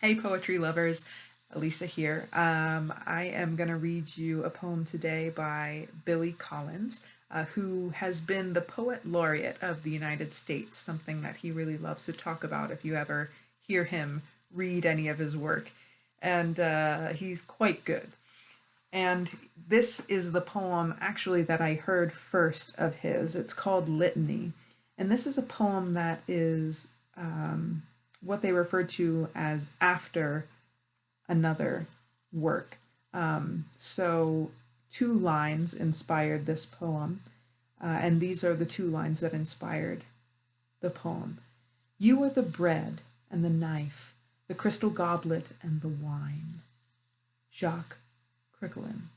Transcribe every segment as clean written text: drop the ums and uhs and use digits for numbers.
Hey, poetry lovers, Elisa here. I am going to read you a poem today by Billy Collins, who has been the Poet Laureate of the United States, something that he really loves to talk about if you ever hear him read any of his work. And he's quite good. And this is the poem actually that I heard first of his. It's called Lytany. And this is a poem that is what they refer to as after another work. So two lines inspired this poem, and these are the two lines that inspired the poem. You are the bread and the knife, the crystal goblet and the wine. Jacques Criquelin.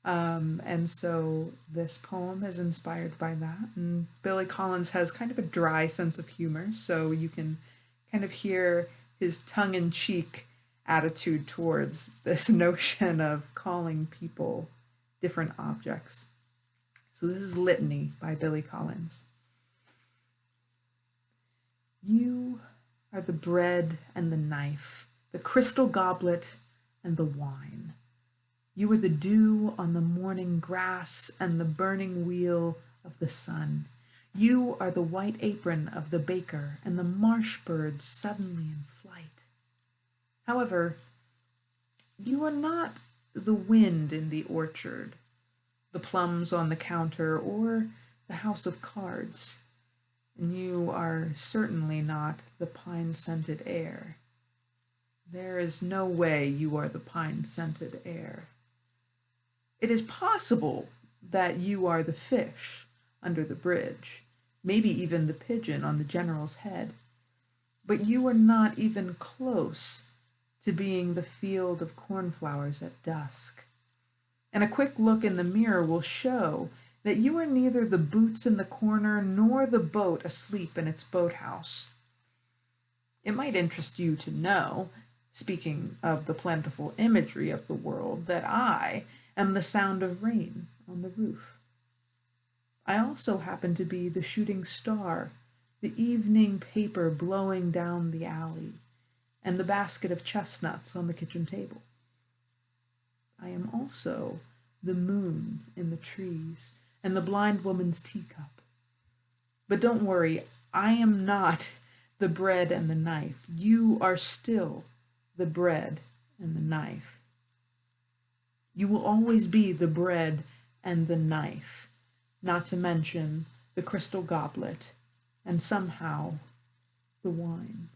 And so this poem is inspired by that. And Billy Collins has kind of a dry sense of humor, so you can kind of hear his tongue-in-cheek attitude towards this notion of calling people different objects. So this is Lytany by Billy Collins. You are the bread and the knife, the crystal goblet and the wine. You are the dew on the morning grass and the burning wheel of the sun. You are the white apron of the baker and the marsh birds suddenly in flight. However, you are not the wind in the orchard, the plums on the counter, or the house of cards. And you are certainly not the pine-scented air. There is no way you are the pine-scented air. It is possible that you are the fish under the bridge, maybe even the pigeon on the general's head, but you are not even close to being the field of cornflowers at dusk. And a quick look in the mirror will show that you are neither the boots in the corner nor the boat asleep in its boathouse. It might interest you to know, speaking of the plentiful imagery of the world, that I am the sound of rain on the roof. I also happen to be the shooting star, the evening paper blowing down the alley, and the basket of chestnuts on the kitchen table. I am also the moon in the trees and the blind woman's teacup. But don't worry, I am not the bread and the knife. You are still the bread and the knife. You will always be the bread and the knife, not to mention the crystal goblet and somehow the wine.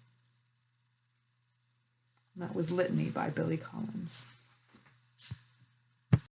And that was Lytany by Billy Collins.